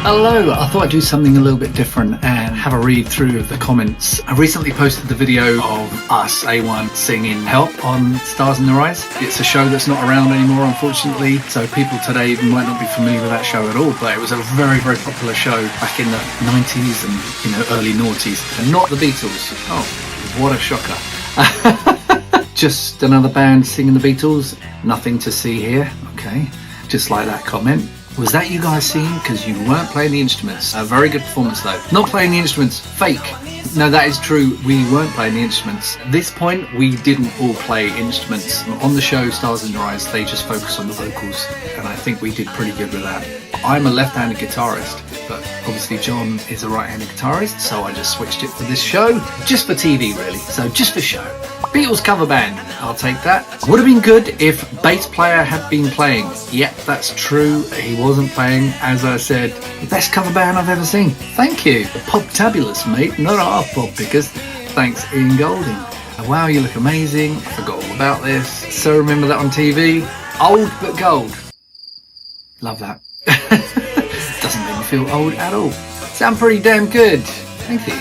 Hello, I thought I'd do something a little bit different and have a read through of the comments. I recently posted the video of us, A1, singing Help on Stars in Their Eyes. It's a show that's not around anymore, unfortunately, so people today might not be familiar with that show at all, but it was a very, very popular show back in the 90s and early noughties. And not the Beatles. Oh, what a shocker. Just another band singing the Beatles. Nothing to see here. Okay, just like that comment. Was that you guys singing? Because you weren't playing the instruments. A very good performance though. Not playing the instruments, fake. No, that is true. We weren't playing the instruments. At this point, we didn't all play instruments. On the show Stars in Their Eyes, they just focus on the vocals, and I think we did pretty good with that. I'm a left-handed guitarist, but obviously John is a right-handed guitarist, so I just switched it for this show. Just for TV, really. So just for show. Beatles cover band, I'll take that. Would have been good if bass player had been playing. Yep, that's true. He wasn't playing. As I said, the best cover band I've ever seen. Thank you. The Pop-tabulous, mate. Not our pop pickers. Thanks, Ian Golding. Wow, you look amazing. I forgot all about this. So remember that on TV. Old but gold. Love that. Doesn't make me feel old at all. Sound pretty damn good. Thank you.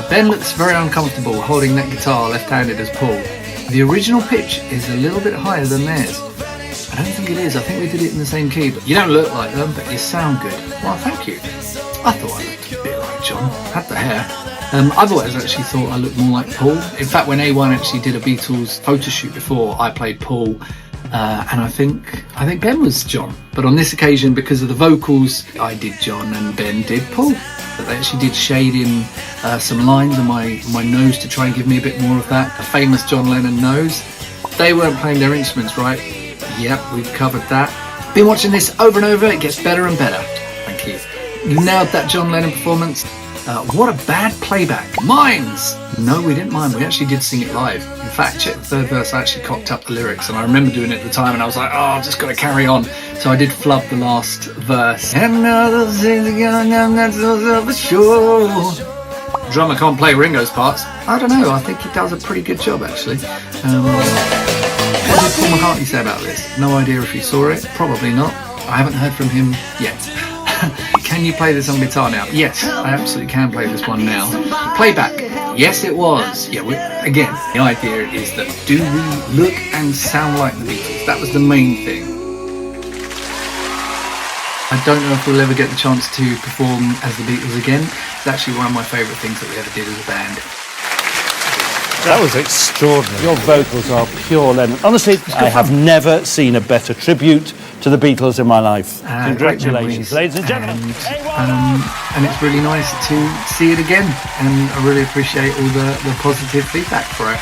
Ben looks very uncomfortable holding that guitar left-handed as Paul. The original pitch is a little bit higher than theirs. I don't think it is. I think we did it in the same key. But you don't look like them, but you sound good. Well, thank you. I thought I looked a bit like John. Had the hair. I've always actually thought I looked more like Paul. In fact, when A1 actually did a Beatles photo shoot before, I played Paul. And I think Ben was John. But on this occasion, because of the vocals, I did John and Ben did Paul. But they actually did shade in some lines on my nose to try and give me a bit more of that. A famous John Lennon nose. They weren't playing their instruments, right? Yep, we've covered that. Been watching this over and over. It gets better and better. Thank you. You nailed that John Lennon performance. What a bad playback. Mines! No, we didn't mind. We actually did sing it live. In fact, check the third verse. I actually cocked up the lyrics, and I remember doing it at the time, and I was like, oh, I've just got to carry on. So I did flub the last verse. And other things again, I'm not so sure. Drummer can't play Ringo's parts. I don't know. I think he does a pretty good job, actually. What did Paul McCartney say about this? No idea if he saw it. Probably not. I haven't heard from him yet. Can you play this on guitar now? Yes, I absolutely can play this one now. Playback. Yes, it was. Yeah, again, the idea is that do we look and sound like the Beatles? That was the main thing. I don't know if we'll ever get the chance to perform as the Beatles again. It's actually one of my favourite things that we ever did as a band. That was extraordinary. Your vocals are pure Lennon. Honestly, I have never seen a better tribute to the Beatles in my life. Congratulations, ladies and gentlemen. And it's really nice to see it again. And I really appreciate all the positive feedback for it.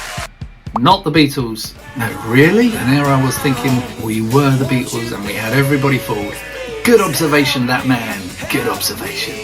Not the Beatles. No, really? And there I was thinking we were the Beatles and we had everybody fooled. Good observation, that man. Good observation.